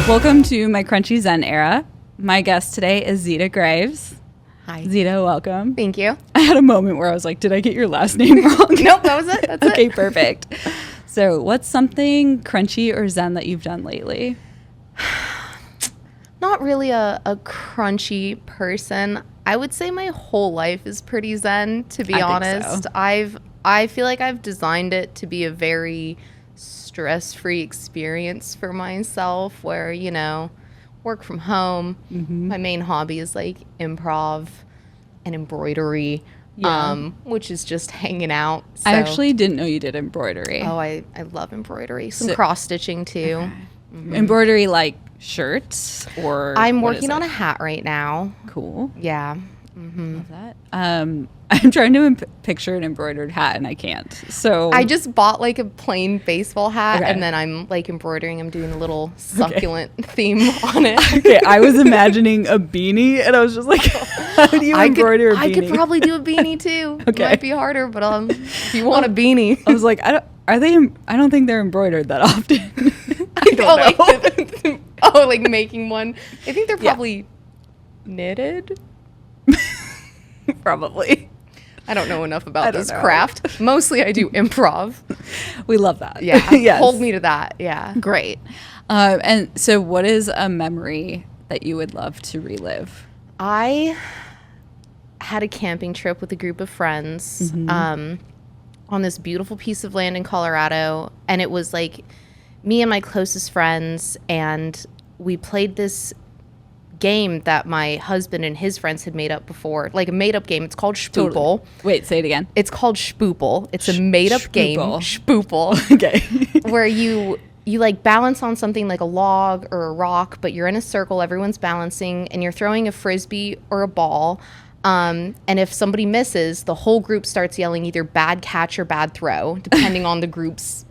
Welcome to my Crunchy Zen era. My guest today is Zeta Graves. Hi. Zeta, welcome. Thank you. I had a moment where I was like, did I get your last name wrong? Nope, that was it. That's okay, it. perfect. So what's something crunchy or zen that you've done lately? Not really a crunchy person. I would say my whole life is pretty zen, to be honest. So. I feel like I've designed it to be a very stress-free experience for myself where, you know, work from home. Mm-hmm. My main hobby is like improv and embroidery, which is just hanging out. So. I actually didn't know you did embroidery. Oh, I love embroidery. Some cross-stitching too. Okay. Mm-hmm. Embroidery like shirts or I'm working on a hat right now. Cool. Yeah. Mm-hmm. Love that. I'm trying to picture an embroidered hat and I can't. So I just bought like a plain baseball hat and then I'm like embroidering. I'm doing a little succulent theme on it. Okay, I was imagining a beanie and I was just like, how do you embroider a beanie? I could probably do a beanie too. Okay. It might be harder, but if you want a beanie. I was like, I don't think they're embroidered that often. I don't know. Like making one. I think they're probably knitted. Probably. I don't know enough about this craft. Mostly I do improv. We love that. Yeah. Yes. Hold me to that. Yeah. Great. And so what is a memory that you would love to relive? I had a camping trip with a group of friends on this beautiful piece of land in Colorado. And it was like me and my closest friends. And we played this game that my husband and his friends had made up before, like a made-up game. It's called Spoople. Totally. Wait, say it again. It's called Spoople. It's a made-up game. Spoople. Okay. Where you like balance on something like a log or a rock, but you're in a circle, everyone's balancing, and you're throwing a frisbee or a ball. And if somebody misses, the whole group starts yelling either bad catch or bad throw, depending on the group's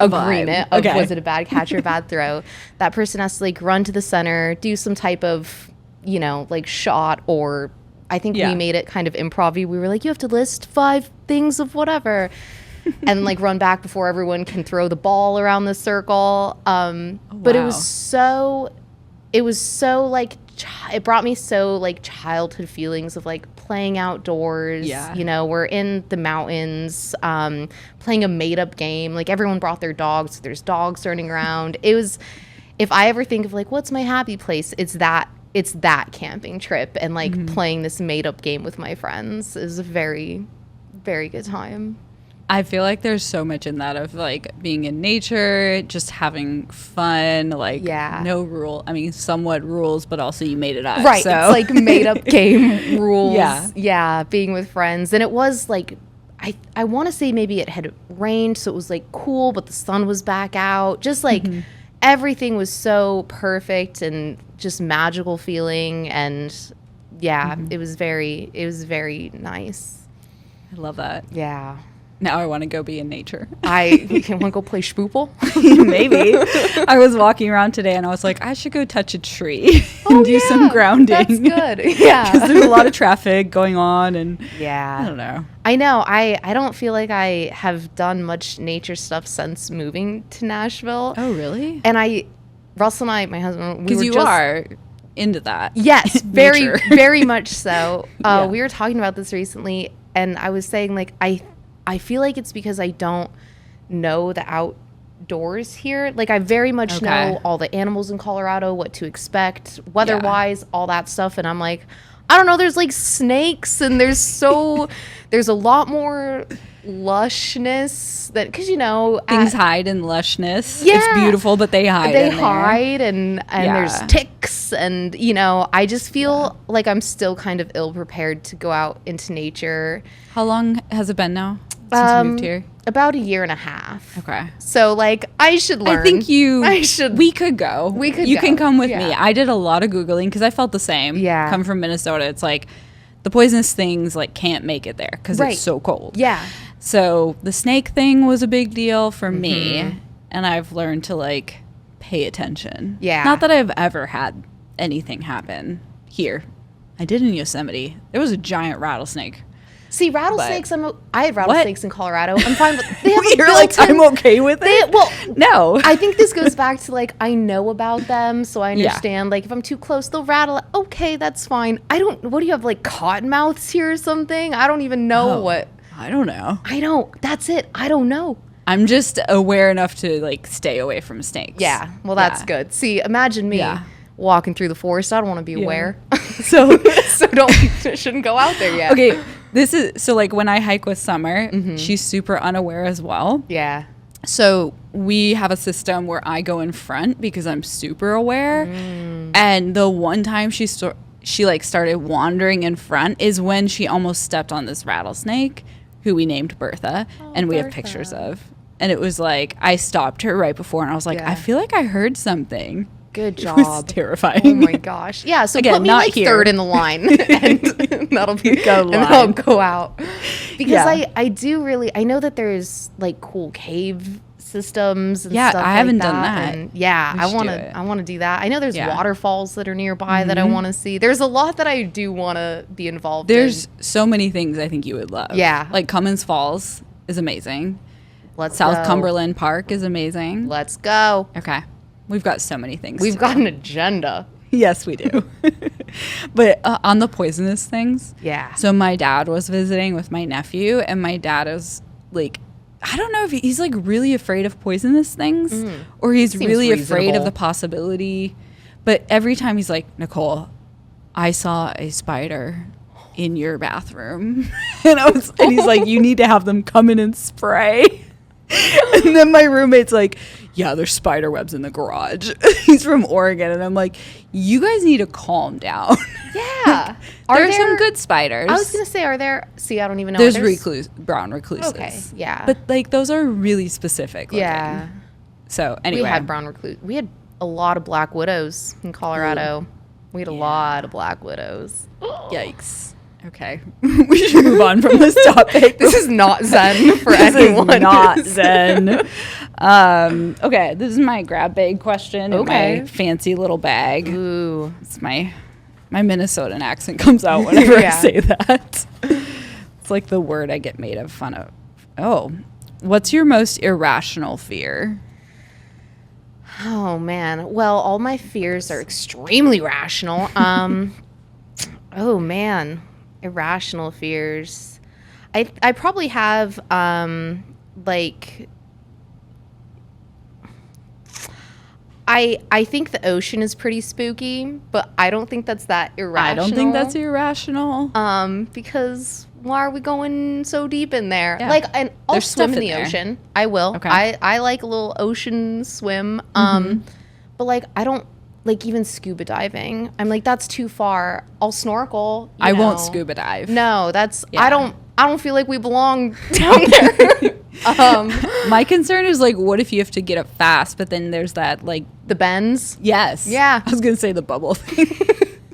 agreement of was it a bad catch or bad throw. That person has to like run to the center, do some type of, you know, like shot, or I think we made it kind of improv-y. We were like, you have to list 5 things of whatever and like run back before everyone can throw the ball around the circle. But it was so like it brought me so like childhood feelings of like playing outdoors. You know, we're in the mountains, playing a made-up game. Like everyone brought their dogs, so there's dogs running around. It was, if I ever think of like what's my happy place, it's that camping trip and like playing this made-up game with my friends is a very, very good time. I feel like there's so much in that of like being in nature, just having fun, like no rule. I mean, somewhat rules, but also you made it up. Right. So. It's like made up game rules. Yeah. Being with friends. And it was like, I want to say maybe it had rained, so it was like cool, but the sun was back out. Just like everything was so perfect and just magical feeling. And it was very nice. I love that. Yeah. Now I want to go be in nature. I want to go play Spoople? Maybe. I was walking around today and I was like, I should go touch a tree and do some grounding. That's good. Yeah. Because there's a lot of traffic going on and I don't know. I know. I don't feel like I have done much nature stuff since moving to Nashville. Oh, really? And Russell and I, my husband, because you are into that. Yes, very, very much so. We were talking about this recently and I was saying like, I feel like it's because I don't know the outdoors here. Like I very much know all the animals in Colorado, what to expect, weather-wise, all that stuff. And I'm like, I don't know, there's like snakes and there's a lot more lushness that, because you know. Things hide in lushness. Yeah. It's beautiful, but they hide They hide and there's ticks and, you know, I just feel like I'm still kind of ill-prepared to go out into nature. How long has it been now? Since you moved here? About 1.5 years. Okay. So, like, I should learn. I think we could go. You can come with me. I did a lot of Googling because I felt the same. Yeah. Come from Minnesota. It's like the poisonous things, like, can't make it there because it's so cold. Yeah. So the snake thing was a big deal for me. And I've learned to, like, pay attention. Yeah. Not that I've ever had anything happen here. I did in Yosemite. There was a giant rattlesnake. See, rattlesnakes, I had rattlesnakes in Colorado. I'm fine with they have You're like, I'm okay with it? Well, no. I think this goes back to, like, I know about them, so I understand. Like, if I'm too close, they'll rattle. Okay, that's fine. What do you have, like, cottonmouths here or something? I don't even know what. I don't know. That's it. I don't know. I'm just aware enough to, like, stay away from snakes. Yeah, well, that's good. See, imagine me walking through the forest. I don't want to be aware. So shouldn't go out there yet. Okay, so, like, when I hike with Summer, she's super unaware as well. Yeah. So we have a system where I go in front because I'm super aware. And the one time she like started wandering in front is when she almost stepped on this rattlesnake, who we named Bertha, and we have pictures of. And it was like, I stopped her right before, and I was like, I feel like I heard something. Good job. It was terrifying. Oh my gosh. Yeah, so again, put me not like here. third in the line, and that'll be and I'll go out. Because I do really, I know that there's like cool cave systems and stuff I haven't like done that. And I want to do that. I know there's waterfalls that are nearby that I want to see. There's a lot that I do want to be involved in. There's so many things I think you would love. Yeah. Like Cummins Falls is amazing. South Cumberland Park is amazing. Let's go. Okay. We've got so many things. We've got an agenda. Yes, we do. But on the poisonous things. Yeah. So my dad was visiting with my nephew, and my dad is like, I don't know if he's like really afraid of poisonous things or he's Seems really reasonable. afraid of the possibility. But every time he's like, Nicole, I saw a spider in your bathroom. And he's like, you need to have them come in and spray. And then my roommate's like, yeah, there's spider webs in the garage. He's from Oregon. And I'm like, you guys need to calm down. Yeah. There are some good spiders. I was going to say, are there? See, I don't even know. There's brown recluses. Okay, yeah. But like those are really specific looking. Yeah. So anyway. We had brown recluse. We had a lot of black widows in Colorado. Ooh. We had a lot of black widows. Yikes. Okay. We should move on from this topic. This is not zen for anyone. This is not zen. Okay, this is my grab bag question in my fancy little bag. Ooh. It's my Minnesotan accent comes out whenever I say that. It's like the word I get made of fun of. Oh, what's your most irrational fear? Oh, man. Well, all my fears are extremely rational. Oh, man. Irrational fears. I probably have, like... I think the ocean is pretty spooky, but I don't think that's that irrational. I don't think that's irrational. Because why are we going so deep in there? Yeah. Like, and I'll There's swim in stuff the in there. ocean. I will. Okay. I like a little ocean swim. But like, I don't like even scuba diving. I'm like, that's too far. I'll snorkel. I won't scuba dive. No, that's I don't feel like we belong down there. My concern is like, what if you have to get up fast, but then there's that like the bends. Yes. Yeah. I was gonna say the bubble thing.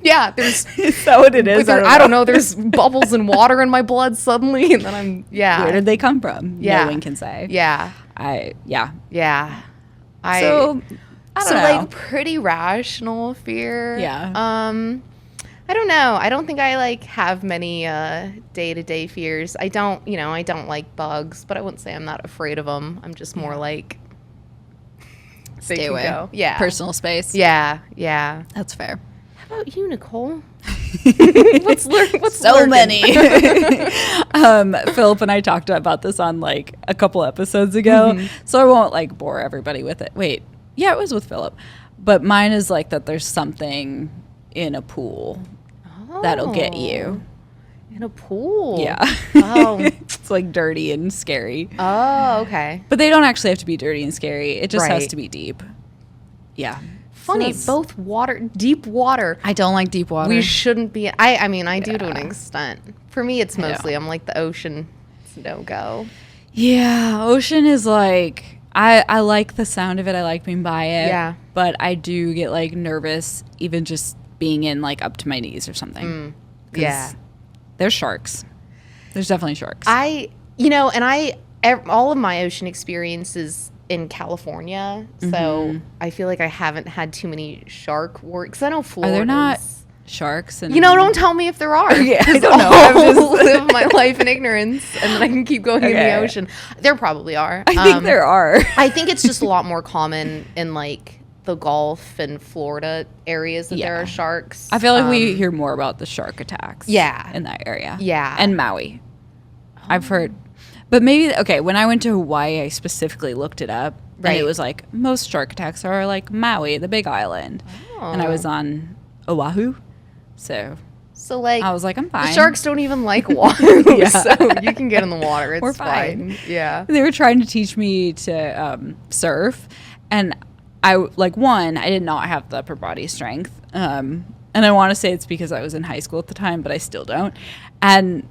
Yeah, there's is that what it is? I don't know. There's bubbles and water in my blood suddenly, and then Where did they come from? Yeah. No one can say. Yeah. Yeah. I don't know. Like pretty rational fear. Yeah. I don't know. I don't think I like have many day-to-day fears. I don't like bugs, but I wouldn't say I'm not afraid of them. I'm just more like stay away. Go. Yeah. Personal space. Yeah. That's fair. How about you, Nicole? What's so lurking? many. Philip and I talked about this on like a couple episodes ago, so I won't like bore everybody with it. Wait, yeah, it was with Philip, but mine is like that there's something in a pool that'll get you. In a pool? Yeah. Oh. It's like dirty and scary. Oh, okay. But they don't actually have to be dirty and scary. It just has Right. to be deep. Yeah. Funny, So both deep water. I don't like deep water. We shouldn't be. I mean, I do to an Yeah. extent. For me, it's mostly I'm like the ocean. It's no go. Yeah, ocean is like I like the sound of it. I like being by it. Yeah. But I do get like nervous even just being in like up to my knees or something. 'Cause Yeah. There's sharks. There's definitely sharks. All of my ocean experiences in California, so I feel like I haven't had too many shark worries. I know Florida. Are there not sharks and don't tell me if there are. Yeah, I don't know. I I'll just live my life in ignorance, and then I can keep going in the ocean. There probably are. I think there are. I think it's just a lot more common in like the Gulf and Florida areas that there are sharks. I feel like we hear more about the shark attacks. Yeah. In that area. Yeah. And Maui. I've heard. But maybe, when I went to Hawaii, I specifically looked it up. Right. And it was like, most shark attacks are like Maui, the big island. Oh. And I was on Oahu. So like, I was like, I'm fine. The sharks don't even like water. So you can get in the water. It's fine. Yeah. They were trying to teach me to surf. And I did not have the upper body strength. And I want to say it's because I was in high school at the time, but I still don't. And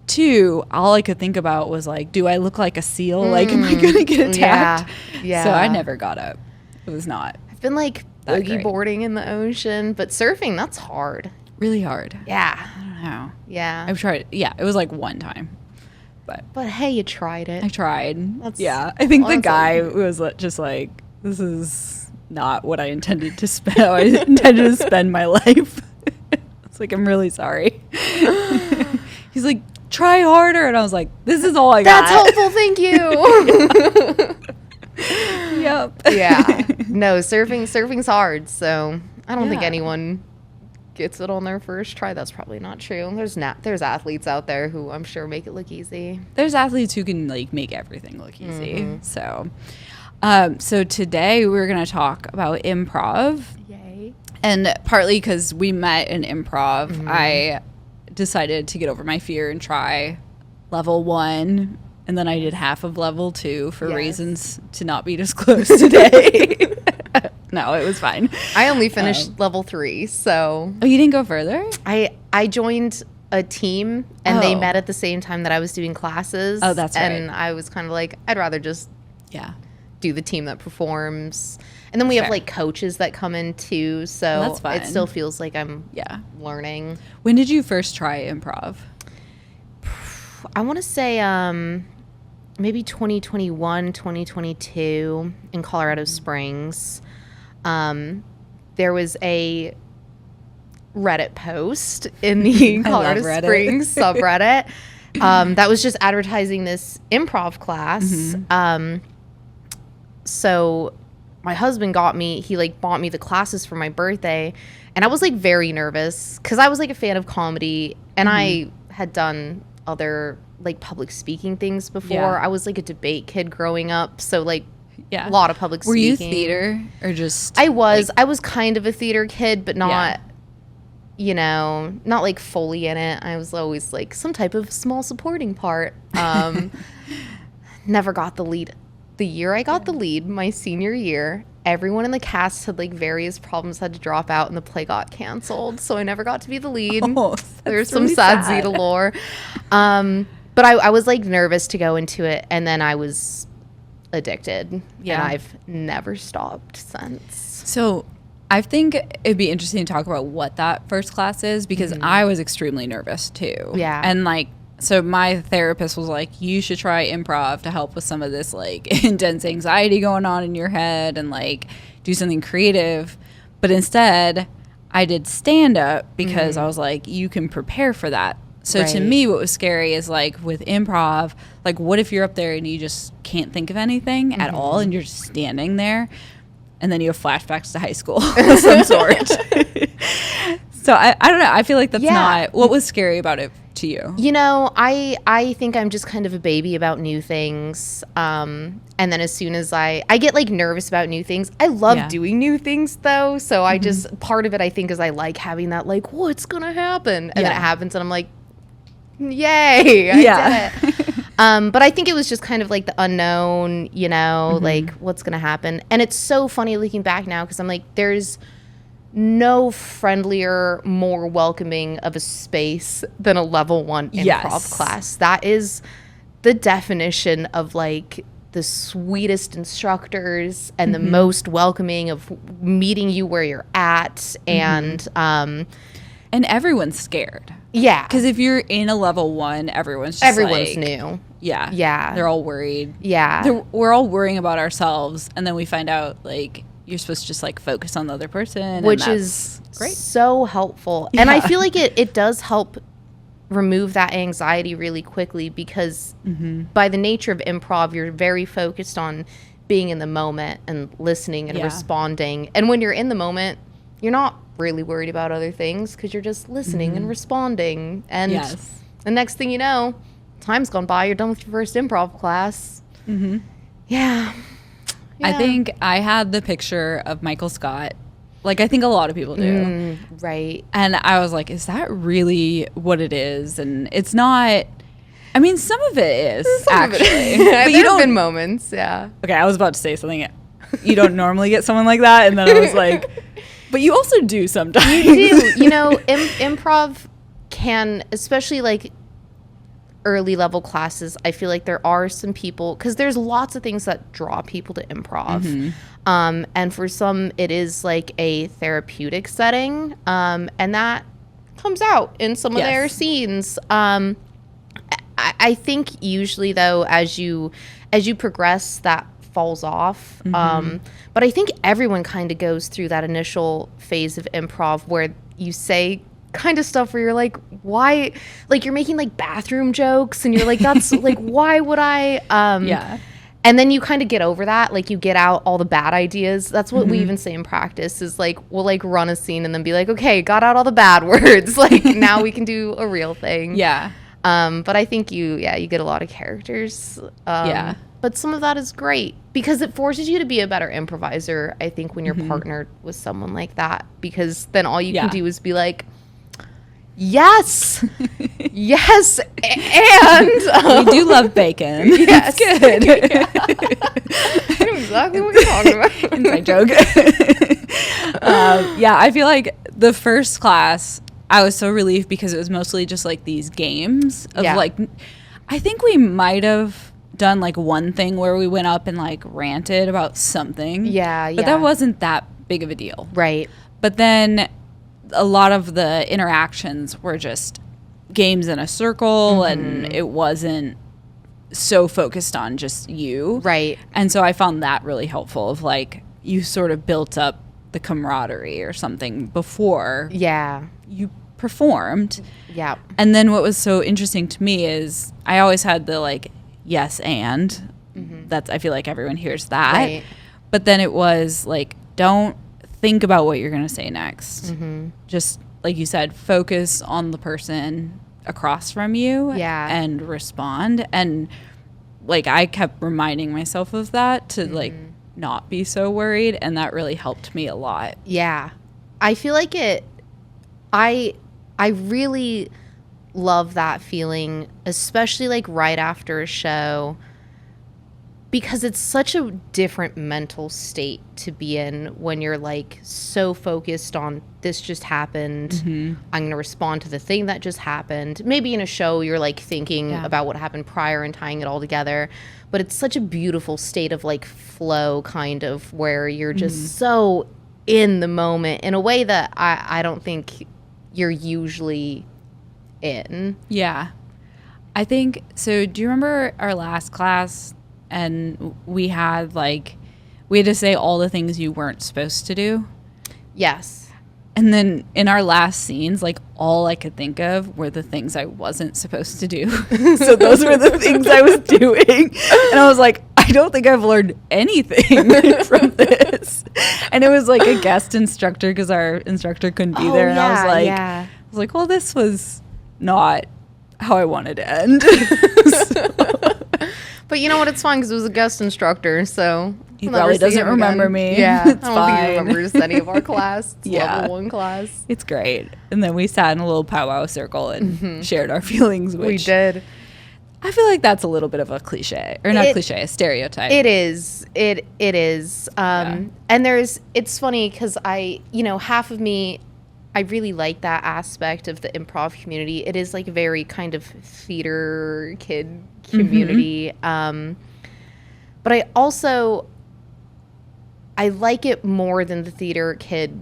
2, all I could think about was like, do I look like a seal? Like, am I going to get attacked? Yeah. So I never got up. It was not. I've been like boogie boarding in the ocean, but surfing, that's hard. Really hard. Yeah. I don't know. Yeah. I've tried. Yeah. It was like one time. But hey, you tried it. I tried. I think the guy was just like, this is not what I intended to spend. I intended to spend my life. It's like, I'm really sorry. He's like, try harder. And I was like, this is all I got. That's helpful. Thank you. Yep. Yeah. No, surfing's hard. So I don't think anyone gets it on their first try. That's probably not true. There's athletes out there who I'm sure make it look easy. There's athletes who can like make everything look easy. So today we're going to talk about improv. Yay. And partly because we met in improv, I decided to get over my fear and try level 1. And then I did half of level 2 for reasons to not be disclosed today. No, it was fine. I only finished level 3, so. Oh, you didn't go further? I joined a team, and they met at the same time that I was doing classes. Oh, that's right. And I was kind of like, I'd rather just do the team that performs. And then we have like coaches that come in too, so it still feels like I'm learning. When did you first try improv? I want to say maybe 2021, 2022 in Colorado Springs. There was a Reddit post in the Colorado Springs subreddit that was just advertising this improv class. So my husband bought me the classes for my birthday, and I was like very nervous because I was like a fan of comedy, and I had done other like public speaking things before. I was like a debate kid growing up, so like a lot of public speaking. Were you theater or just? I was kind of a theater kid, but not not like fully in it. I was always like some type of small supporting part. Never got the lead. The year I got the lead, my senior year, everyone in the cast had like various problems, had to drop out, and the play got canceled. So I never got to be the lead. There's some really sad Zeta lore. But I was like nervous to go into it, and then I was addicted. And I've never stopped since. So I think it'd be interesting to talk about what that first class is, because I was extremely nervous too. Yeah. And like, so my therapist was like, you should try improv to help with some of this like intense anxiety going on in your head, and like do something creative. But instead I did stand up because I was like, you can prepare for that. So to me, what was scary is like with improv, like what if you're up there and you just can't think of anything at all, and you're just standing there, and then you have flashbacks to high school of some sort. So I don't know. I feel like that's not what was scary about it to you. You know, I think I'm just kind of a baby about new things. And then as soon as I get like nervous about new things, I love doing new things though. So I just, part of it I think is I like having that like, what's going to happen? And then it happens and I'm like, yay, I did it. But I think it was just kind of like the unknown, you know, like what's going to happen. And it's so funny looking back now, because I'm like, there's no friendlier, more welcoming of a space than a level 1 improv class. That is the definition of like the sweetest instructors and the most welcoming of meeting you where you're at. And everyone's scared. Yeah. Because if you're in a level 1, everyone's like, new. Yeah. They're all worried. Yeah. We're all worrying about ourselves, and then we find out like you're supposed to just like focus on the other person, which and is great. so helpful. And I feel like it does help remove that anxiety really quickly, because by the nature of improv, you're very focused on being in the moment and listening and responding. And when you're in the moment, you're not really worried about other things, because you're just listening and responding. And the next thing you know, time's gone by, you're done with your first improv class. Yeah. I think I had the picture of Michael Scott, like I think a lot of people do. Right. And I was like, is that really what it is? And it's not. I mean, some of it is, actually. But you don't. There have been moments, yeah. Okay, I was about to say something. You don't normally get someone like that. And then I was like, but you also do sometimes. You do. You know, improv can, especially like early level classes, I feel like there are some people, because there's lots of things that draw people to improv. And for some, it is like a therapeutic setting. And that comes out in some of their scenes. I think usually, though, as you progress, that falls off. But I think everyone kind of goes through that initial phase of improv where you say kind of stuff where you're like, why? Like, you're making like bathroom jokes, and you're like, that's like, why would I? And then you kind of get over that. Like, you get out all the bad ideas. That's what we even say in practice, is like, we'll like run a scene and then be like, okay, got out all the bad words. Like, now we can do a real thing. But I think you get a lot of characters. But some of that is great, because it forces you to be a better improviser, I think, when you're partnered with someone like that, because then all you can do is be like, yes, yes, and we do love bacon. Yes, good. I know exactly what you're talking about. Inside joke. I feel like the first class, I was so relieved, because it was mostly just like these games of like, I think we might have done like one thing where we went up and like ranted about something. But that wasn't that big of a deal. Right. But then a lot of the interactions were just games in a circle, and it wasn't so focused on just you. Right. And so I found that really helpful, of like, you sort of built up the camaraderie or something before you performed. And then what was so interesting to me is I always had the like, yes, and that's, I feel like everyone hears that. Right. But then it was like, don't think about what you're going to say next. Just like you said, focus on the person across from you and respond. And like, I kept reminding myself of that to like not be so worried, and that really helped me a lot. I feel like I really love that feeling, especially like right after a show, because it's such a different mental state to be in when you're like so focused on this just happened. I'm going to respond to the thing that just happened. Maybe in a show you're like thinking about what happened prior and tying it all together, but it's such a beautiful state of like flow, kind of, where you're just so in the moment in a way that I don't think you're usually in. I think so. Do you remember our last class, and we had to say all the things you weren't supposed to do? Yes. And then in our last scenes, like, all I could think of were the things I wasn't supposed to do. So those were the things I was doing. And I was like, I don't think I've learned anything from this. And it was like a guest instructor, because our instructor couldn't be there. And I was like, well, this was not how I wanted to end. But you know what? It's fine, because it was a guest instructor, so he probably doesn't remember me. Yeah, it's I don't fine. think he remembers any of our class. It's level 1 class. It's great. And then we sat in a little powwow circle and shared our feelings. Which we did. I feel like that's a little bit of a cliche, or not cliche, a stereotype. It is. It is. And it's funny, because half of me, I really like that aspect of the improv community. It is like a very kind of theater kid community. But I like it more than the theater kid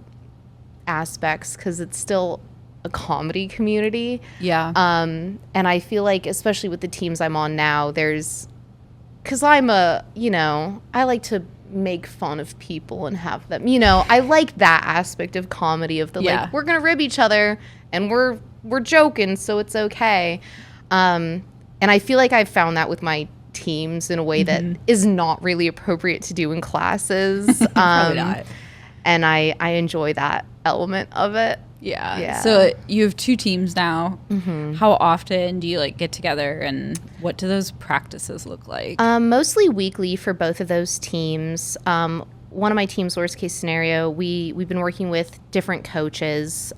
aspects, because it's still a comedy community. And I feel like, especially with the teams I'm on now, because I'm I like to make fun of people and have them, you know, I like that aspect of comedy of the like, we're gonna rib each other and we're joking, so it's okay. And I feel like I've found that with my teams in a way that is not really appropriate to do in classes. Probably not. And I enjoy that element of it. Yeah. So you have 2 teams now. How often do you like get together, and what do those practices look like? Mostly weekly for both of those teams. One of my teams, worst case scenario, we've been working with different coaches,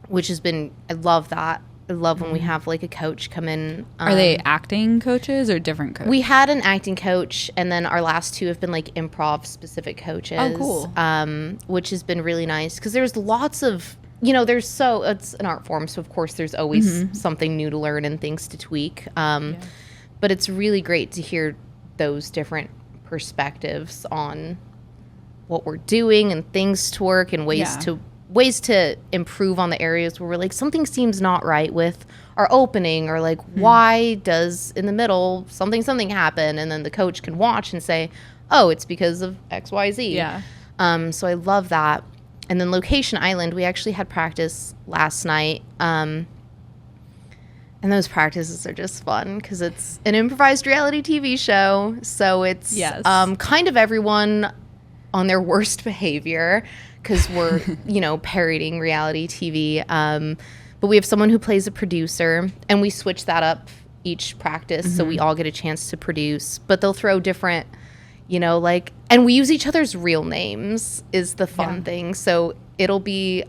which has been, I love that. I love when we have like a coach come in. Are they acting coaches or different coaches? We had an acting coach, and then our last 2 have been like improv specific coaches. Oh, cool. Which has been really nice because there's lots of, you know, it's an art form, so of course there's always something new to learn and things to tweak. But it's really great to hear those different perspectives on what we're doing and things to work and ways to improve on the areas where we're like, something seems not right with our opening, or like, why does in the middle something happen, and then the coach can watch and say, oh, it's because of XYZ. So I love that. And then Location Island, we actually had practice last night, and those practices are just fun because it's an improvised reality TV show, so it's kind of everyone on their worst behavior, because we're, you know, parodying reality TV. But we have someone who plays a producer, and we switch that up each practice, so we all get a chance to produce. But they'll throw different, you know, like, and we use each other's real names is the fun thing. So it'll be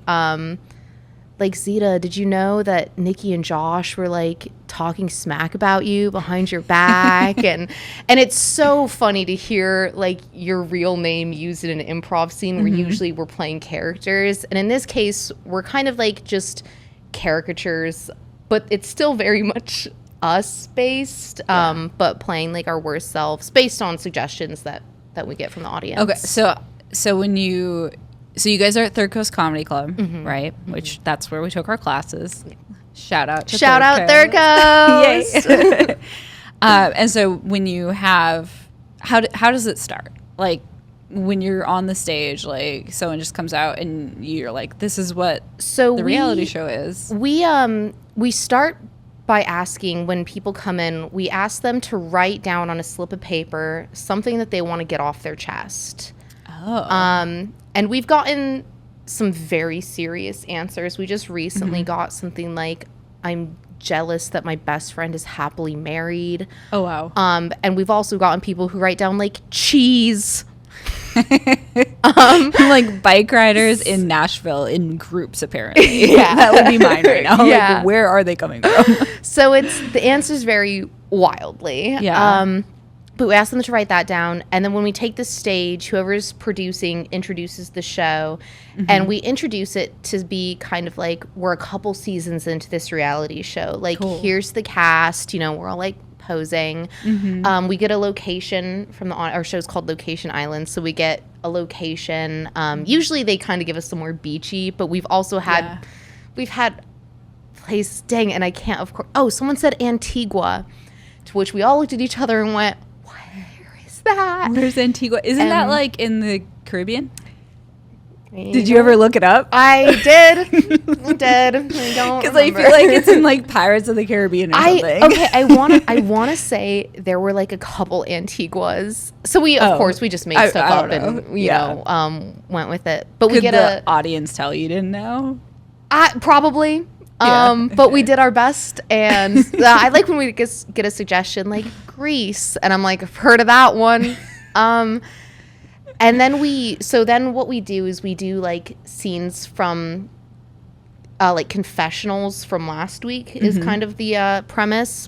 like, Zeta, did you know that Nikki and Josh were like talking smack about you behind your back? and it's so funny to hear like your real name used in an improv scene where usually we're playing characters. And in this case, we're kind of like just caricatures, but it's still very much us based, but playing like our worst selves based on suggestions that we get from the audience. Okay, so when you guys are at Third Coast Comedy Club, right? Which that's where we took our classes. Shout out Third Coast. Yay. And so when you have, how does it start? Like when you're on the stage, like someone just comes out and you're like, this is what the reality show is. We start by asking, when people come in, we ask them to write down on a slip of paper something that they want to get off their chest. And we've gotten some very serious answers. We just recently got something like, I'm jealous that my best friend is happily married. Oh, wow. And we've also gotten people who write down like cheese. Like bike riders in Nashville in groups, apparently. That would be mine right now. Like, where are they coming from? So the answers vary wildly. But we ask them to write that down, and then when we take the stage, whoever's producing introduces the show, and we introduce it to be kind of like, we're a couple seasons into this reality show. Like, here's the cast, you know, we're all like posing. We get a location from our show's called Location Island, so we get a location. Usually they kind of give us somewhere beachy, but we've also had, we've had place, dang, and I can't, of course, someone said Antigua, to which we all looked at each other and went, that? Where's Antigua? Isn't that like in the Caribbean? Did you ever look it up? I did. I don't because I feel like it's in like Pirates of the Caribbean or something. Okay, I want to say there were like a couple Antiguas. So we, of course, we just made stuff up and you know went with it. But we get the audience tell you didn't know. Probably. But we did our best, and I like when we get a suggestion like Greece, and I'm like, I've heard of that one. And then what we do is we do like scenes from like confessionals from last week is kind of the premise.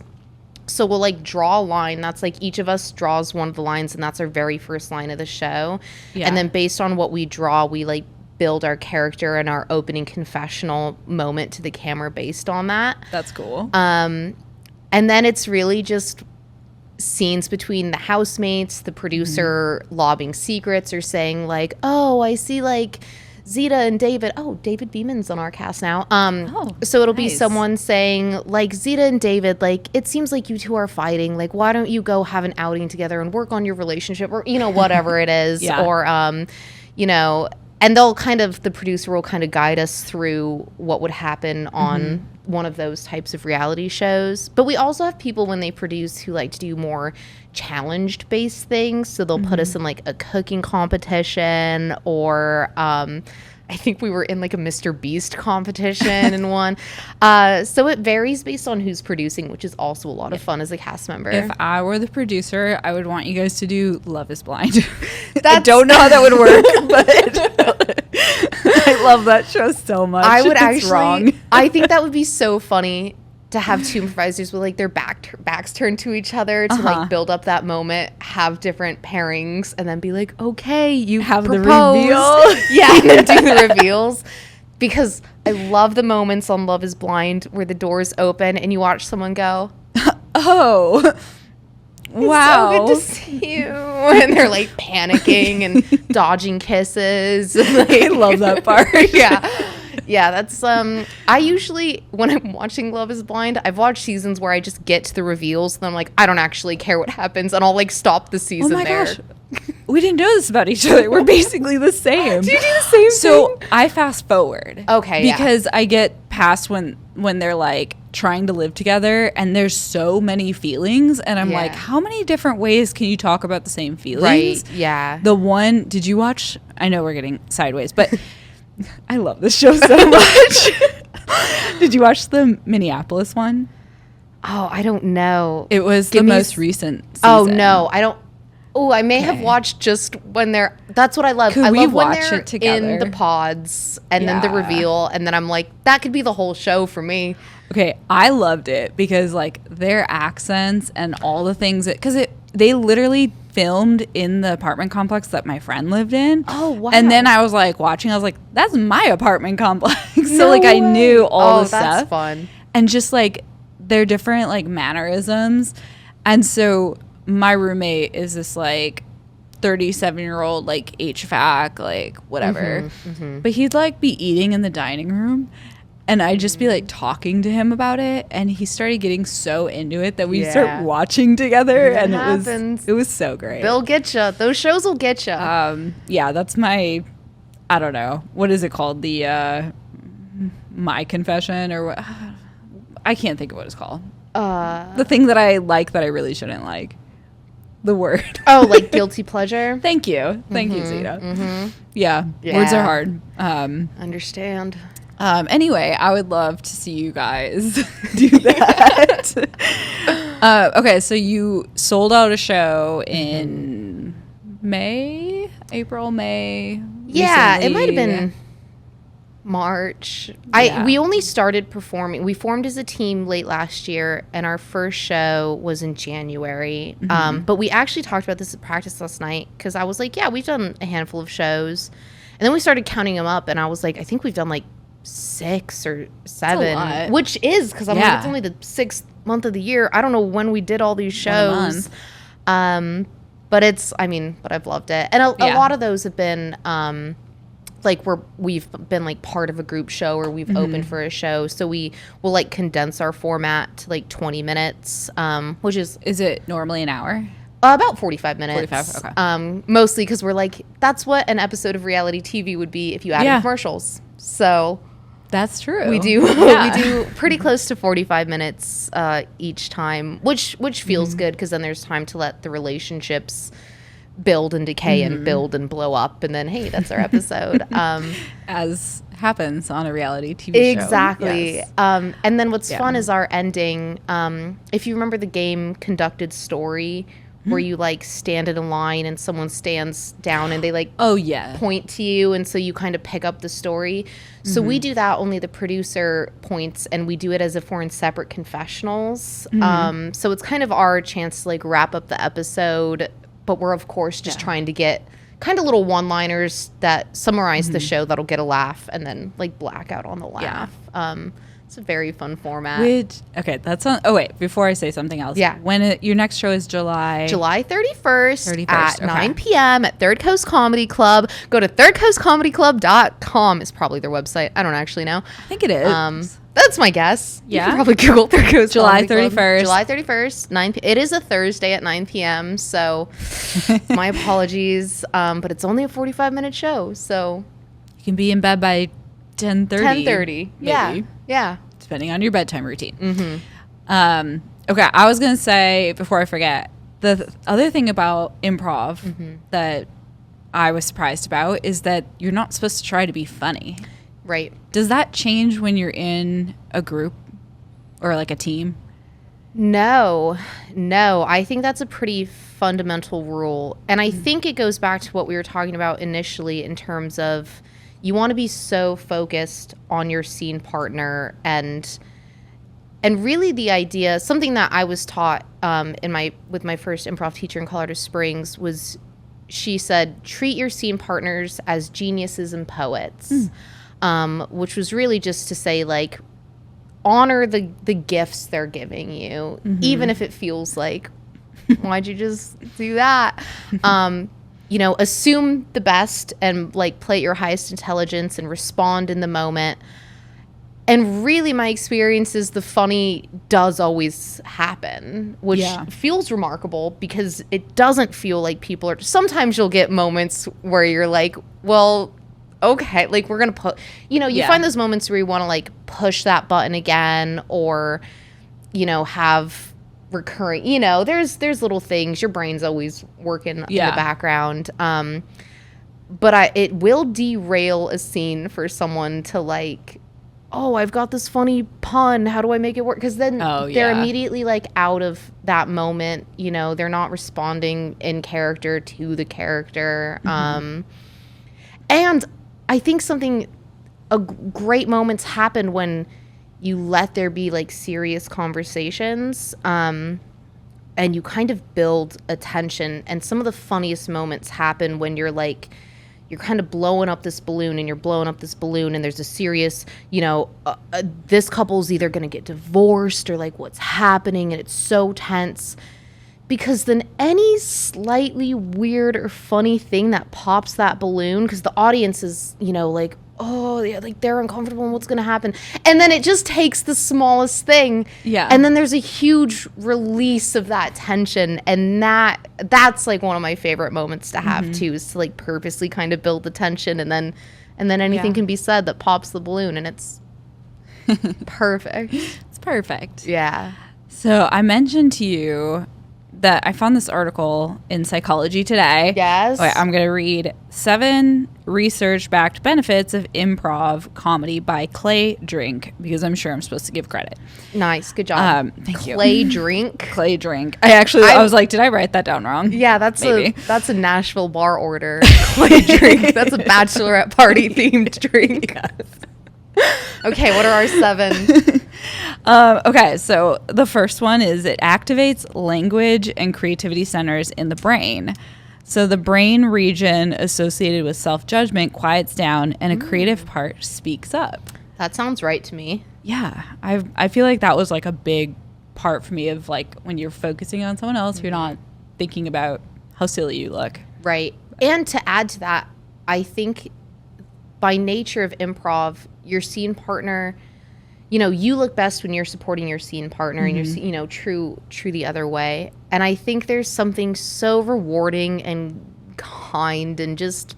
So we'll like draw a line that's like each of us draws one of the lines, and that's our very first line of the show. And then based on what we draw, we like build our character and our opening confessional moment to the camera based on that. That's cool. And then it's really just scenes between the housemates, the producer lobbing secrets or saying like, oh, I see like Zeta and David. Oh, David Beeman's on our cast now. Oh, so it'll be nice. someone saying, like, Zeta and David, like, it seems like you two are fighting. Like, why don't you go have an outing together and work on your relationship, or, you know, whatever it is. Yeah. Or, you know, and they'll kind of, the producer will kind of guide us through what would happen on one of those types of reality shows. But we also have people when they produce who like to do more challenged based things. So they'll put us in like a cooking competition, or I think we were in like a Mr. Beast competition in one. So it varies based on who's producing, which is also a lot of fun as a cast member. If I were the producer, I would want you guys to do Love is Blind. I don't know how that would work, but I love that show so much. I would It's actually, wrong. I think that would be so funny to have two improvisers with like their backs turned to each other to like build up that moment, have different pairings, and then be like, okay, you Have the proposed. reveal. Yeah, and then do the reveals. Because I love the moments on Love is Blind where the doors open and you watch someone go, Oh, wow. so good to see you. And they're like panicking and dodging kisses. Like, I love that part. Yeah. Yeah, that's I usually, when I'm watching Love is Blind, I've watched seasons where I just get to the reveals and I'm like, I don't actually care what happens, and I'll like stop the season Oh my there. gosh. We didn't know this about each other. We're basically the same. Do you do the same So I fast forward. Okay, yeah. Because I get past when they're like trying to live together and there's so many feelings, and I'm Yeah. like, how many different ways can you talk about the same feelings? Right, yeah. The one, did you watch? I know we're getting sideways, but I love this show so much. Did you watch the Minneapolis one? Oh, I don't know. It was Give the me most recent season. Oh, no, I don't. Oh, I may have Okay. watched just when they're, that's what I love. Could I we love when watch they're it together? in the pods and then the Yeah. reveal, and then I'm like, that could be the whole show for me. Okay, I loved it because like their accents and all the things that, because they literally filmed in the apartment complex that my friend lived in. Oh, wow. And then I was like watching, I was like, that's my apartment complex. So No like I way. knew all Oh, the that's stuff. fun. And just like their different like mannerisms. And so my roommate is this like 37-year-old like HVAC, like whatever. But he'd like be eating in the dining room. And I'd just be like talking to him about it, and he started getting so into it that we Yeah. start watching together, It and happens. it was so great. They'll get you. Those shows will get you. Yeah, that's my, I don't know, what is it called? The my confession, or what? I can't think of what it's called. The thing that I like that I really shouldn't like. The word. Oh, like guilty pleasure? Thank you, Zeta. Yeah, words Yeah. are hard. Understand. Anyway, I would love to see you guys do that. Okay, so you sold out a show in April, May. Yeah, it might have recently. been March. Yeah. We only started performing. We formed as a team late last year, and our first show was in January. But we actually talked about this at practice last night because I was like, yeah, we've done a handful of shows. And then we started counting them up, and I was like, I think we've done like 6 or 7, lot. which is because I'm Yeah. like, it's only the 6th month of the year. I don't know when we did all these One a shows. But it's, I mean, but I've loved it. And a Yeah. lot of those have been like we've been like part of a group show, or we've opened for a show. So we will like condense our format to like 20 minutes, which is Is it normally an hour? about 45 minutes. 45, okay. Mostly because we're like, that's what an episode of reality TV would be if you added Yeah. commercials. So That's true. we do Yeah. we do pretty close to 45 minutes each time, which feels good because then there's time to let the relationships build and decay and build and blow up, and then hey, that's our episode. As happens on a reality TV show. Exactly. Yes. And then what's Yeah. fun is our ending. If you remember the game Conducted Story, where you like stand in a line and someone stands down and they like Oh yeah. point to you, and so you kind of pick up the story. So we do that, only the producer points, and we do it as if we're in separate confessionals. So it's kind of our chance to like wrap up the episode, but we're of course just trying to get kind of little one-liners that summarize the show that'll get a laugh, and then like blackout on the laugh. It's a very fun format. Okay, that's on. Oh wait, before I say something else. Yeah. When your next show is July 31st at okay. 9 p.m. at Third Coast Comedy Club. Go to thirdcoastcomedyclub.com is probably their website. I don't actually know. I think it is. That's my guess. Yeah. You can probably Google Third Coast July Comedy Club. 31st. July 31st, 9 p.m. It is a Thursday at 9 p.m. So my apologies. But it's only a 45-minute show. So You can be in bed by 10:30. 10:30. Yeah. Yeah. Depending on your bedtime routine. Okay, I was gonna say before I forget, the other thing about improv that I was surprised about is that you're not supposed to try to be funny. Right. Does that change when you're in a group or like a team? No. I think that's a pretty fundamental rule. And I think it goes back to what we were talking about initially in terms of you want to be so focused on your scene partner and really the idea, something that I was taught with my first improv teacher in Colorado Springs was she said, treat your scene partners as geniuses and poets, which was really just to say, like, honor the gifts they're giving you, even if it feels like, why'd you just do that? Assume the best and, like, play at your highest intelligence and respond in the moment. And really, my experience is the funny does always happen, which feels remarkable because it doesn't feel like people are... Sometimes you'll get moments where you're like, well, okay, like we're going to put... You find those moments where you want to like push that button again or, have recurring... there's little things. Your brain's always working in the background. But it will derail a scene for someone to like... oh, I've got this funny pun. How do I make it work? Because then they're immediately like out of that moment. They're not responding in character to the character. And I think great moments happen when you let there be like serious conversations and you kind of build a tension. And some of the funniest moments happen when you're kind of blowing up this balloon and you're blowing up this balloon and there's a serious, this couple's either going to get divorced or like what's happening and it's so tense. Because then any slightly weird or funny thing that pops that balloon, because the audience is, like, oh, yeah, like they're uncomfortable and what's going to happen. And then it just takes the smallest thing. Yeah. And then there's a huge release of that tension. And that's like one of my favorite moments to have too, is to like purposely kind of build the tension and then anything can be said that pops the balloon and it's perfect. It's perfect. Yeah. So I mentioned to you that I found this article in Psychology Today. Yes. Okay, I'm going to read 7 research-backed benefits of improv comedy by Clay Drink, because I'm sure I'm supposed to give credit. Nice. Good job. Thank you. Clay Drink. Clay Drink. I was like, did I write that down wrong? Yeah, that's a Nashville bar order. Clay Drink. That's a bachelorette party themed drink. Yes. Okay, what are our 7? Okay, so the first one is it activates language and creativity centers in the brain. So the brain region associated with self-judgment quiets down and a creative part speaks up. That sounds right to me. Yeah, I feel like that was like a big part for me of like when you're focusing on someone else, you're not thinking about how silly you look. Right. And to add to that, I think by nature of improv, your scene partner, you look best when you're supporting your scene partner and you're, true the other way. And I think there's something so rewarding and kind and just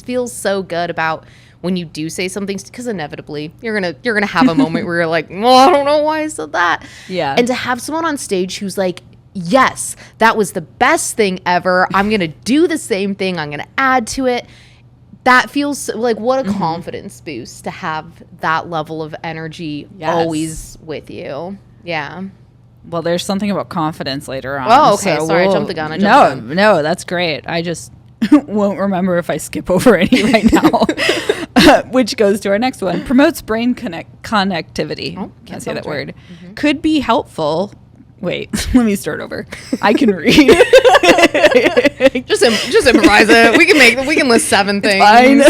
feels so good about when you do say something, because inevitably you're gonna have a moment where you're like, well, I don't know why I said that. Yeah. And to have someone on stage who's like, yes, that was the best thing ever. I'm gonna do the same thing. I'm gonna add to it. That feels like what a confidence boost to have that level of energy always with you. Yeah. Well, there's something about confidence later on. Oh, okay. So sorry, I jumped the gun. No, that's great. I just won't remember if I skip over any right now. Which goes to our next one. Promotes brain connectivity. Oh, can't say that word. Could be helpful. Wait, let me start over. I can read. just improvise it. We can list 7 things. Fine.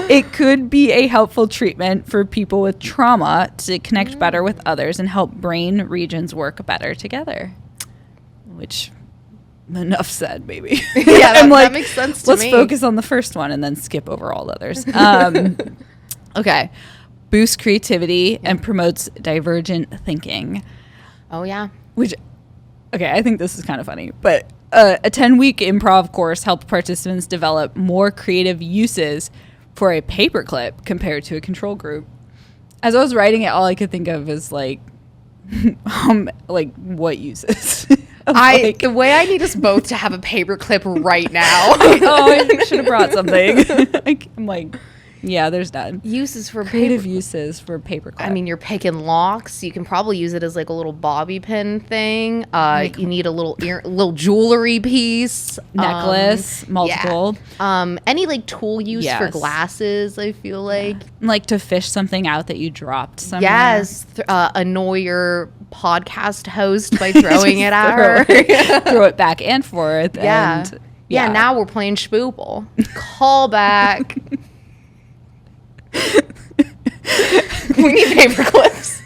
It could be a helpful treatment for people with trauma to connect better with others and help brain regions work better together. Which, enough said, maybe. Yeah, that makes sense to me. Let's focus on the first one and then skip over all others. Okay. Boosts creativity and promotes divergent thinking. Oh, yeah. Which, okay, I think this is kind of funny, but a 10-week improv course helped participants develop more creative uses for a paperclip compared to a control group. As I was writing it, all I could think of is like what uses? The way I need us both to have a paperclip right now. Oh, I should have brought something. I'm like, yeah, there's none. Uses for creative uses for paperclip. I mean, you're picking locks. You can probably use it as like a little bobby pin thing. You need a little jewelry piece, necklace, multiple. Yeah. Any like tool use for glasses. I feel like to fish something out that you dropped somewhere. Yes, annoy your podcast host by throwing it at her. Throw it back and forth. Yeah. And, yeah. Now we're playing Spoople. Call back. We need paper clips.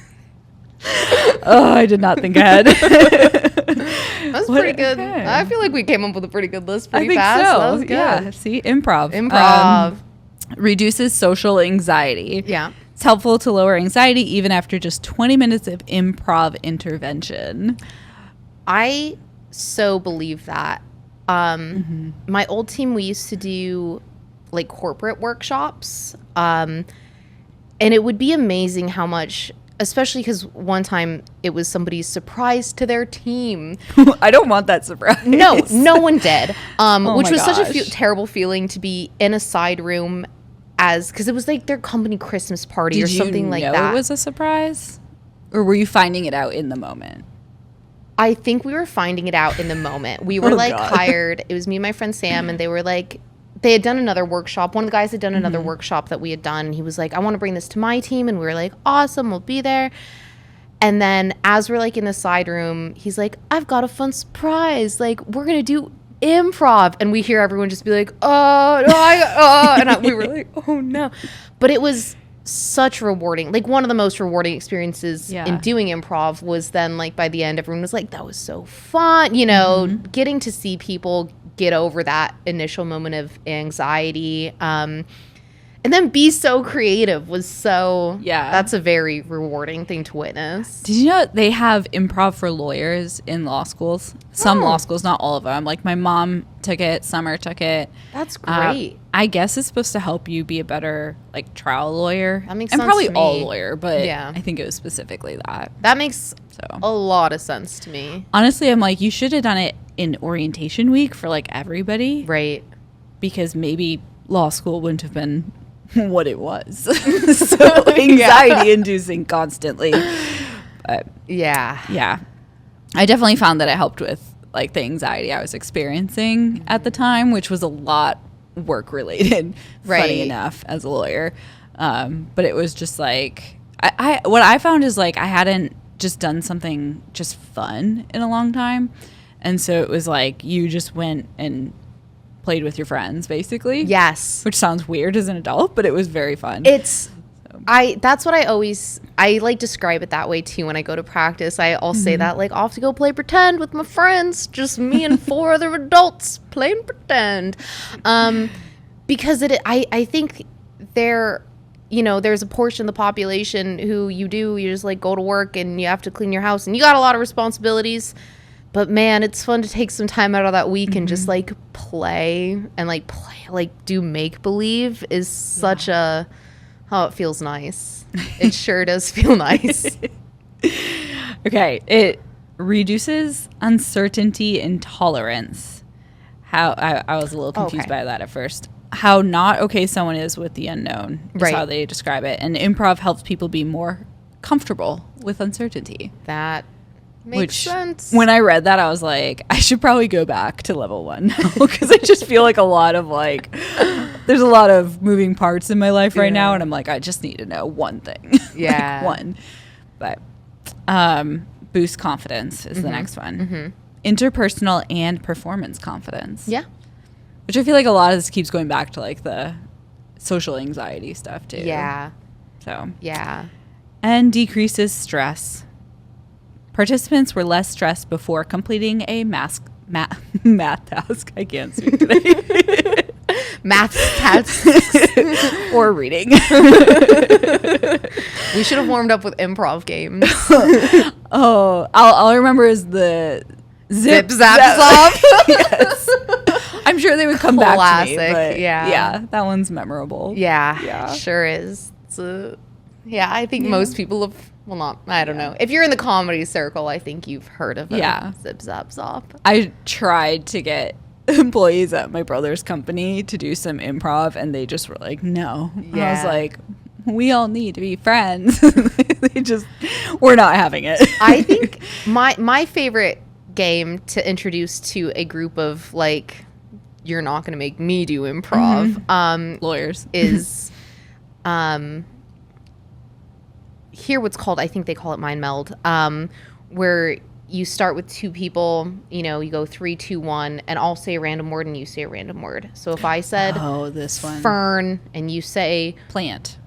Oh, I did not think ahead. That was pretty good. Okay. I feel like we came up with a pretty good list pretty fast. So. That was good. Yeah. See, improv. Reduces social anxiety. Yeah. It's helpful to lower anxiety even after just 20 minutes of improv intervention. I so believe that. My old team, we used to do like corporate workshops. And it would be amazing how much, especially because one time it was somebody's surprise to their team. I don't want that surprise. No one did. Which was such a terrible feeling to be in a side room because it was like their company Christmas party or something like that. Did you know it was a surprise? Or were you finding it out in the moment? I think we were finding it out in the moment. We were hired. It was me and my friend Sam, and they were like, they had done another workshop. One of the guys had done another workshop that we had done. And he was like, I want to bring this to my team. And we were like, awesome, we'll be there. And then as we're like in the side room, he's like, I've got a fun surprise. Like, we're going to do improv. And we hear everyone just be like, we were like, oh no. But it was such rewarding. Like one of the most rewarding experiences in doing improv was then like by the end, everyone was like, that was so fun. You know, getting to see people get over that initial moment of anxiety and then be so creative was so that's a very rewarding thing to witness. Did you know they have improv for lawyers in law schools? Some law schools, not all of them. Like my mom took it, Summer took it. That's great. I guess it's supposed to help you be a better like trial lawyer. That makes sense. And probably to me. all lawyer, but I think it was specifically that. That makes a lot of sense to me. Honestly, I'm like, you should have done it in orientation week for like everybody. Right. Because maybe law school wouldn't have been what it was. So anxiety inducing constantly. But yeah, I definitely found that it helped with like the anxiety I was experiencing at the time, which was a lot work related, funny enough, as a lawyer. But it was just like I what I found is like I hadn't just done something just fun in a long time, and so it was like you just went and played with your friends basically. Yes. Which sounds weird as an adult, but it was very fun. That's what I like describe it that way too when I go to practice. I'll say that like off to go play pretend with my friends, just me and 4 other adults playing pretend. Because I think there's a portion of the population who you just like go to work and you have to clean your house and you got a lot of responsibilities. But man, it's fun to take some time out of that week and just like play like do make believe is such it feels nice. It sure does feel nice. Okay, it reduces uncertainty and tolerance. How I was a little confused by that at first. How not okay someone is with the unknown is how they describe it. And improv helps people be more comfortable with uncertainty. That makes sense. When I read that, I was like, I should probably go back to level 1 now because I just feel like a lot of like, there's a lot of moving parts in my life right now, and I'm like, I just need to know one thing. Yeah, like one. But boost confidence is the next one. Interpersonal and performance confidence. Yeah, which I feel like a lot of this keeps going back to like the social anxiety stuff too. Yeah. So Yeah. and decreases stress. Participants were less stressed before completing a math task. I can't speak today. Math tasks. Or reading. We should have warmed up with improv games. Oh, all I remember is the Zip, zap, zop. Yes. I'm sure they would come back to me. But yeah. Yeah, that one's memorable. Yeah. Sure is. Yeah, I think most people have, well, not, I don't know. If you're in the comedy circle, I think you've heard of it. Yeah. Zip, zap, zop. I tried to get employees at my brother's company to do some improv, and they just were like, no. And I was like, we all need to be friends. We're not having it. I think my favorite game to introduce to a group of, like, you're not going to make me do improv, lawyers, is hear what's called, I think they call it mind meld, where you start with two people, you know, you go 3, 2, 1, and I'll say a random word and you say a random word. So if I said this one, fern, and you say plant.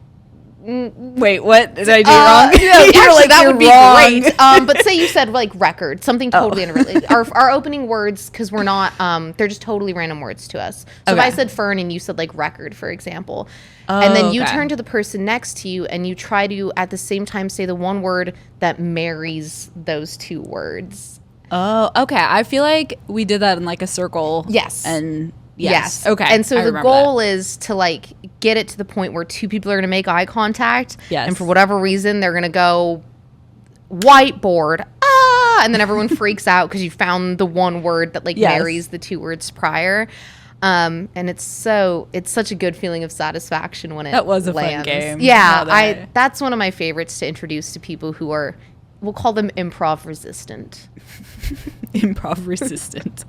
Wait, what? Did I do wrong? No, actually, like, that would be wrong. great. But say you said, like, record, something totally unrelated. Our opening words, because we're not, they're just totally random words to us. So if I said fern and you said, like, record, for example, and then you turn to the person next to you and you try to, at the same time, say the one word that marries those two words. Oh, okay. I feel like we did that in, like, a circle. Yes. And yes. Okay. And so the goal is to, like, get it to the point where two people are going to make eye contact. Yes. And for whatever reason, they're going to go whiteboard. And then everyone freaks out because you found the one word that, like, marries the two words prior. And it's such a good feeling of satisfaction when it That was a lands. fun game. Yeah. That's one of my favorites to introduce to people who are, we'll call them improv resistant. Improv resistant.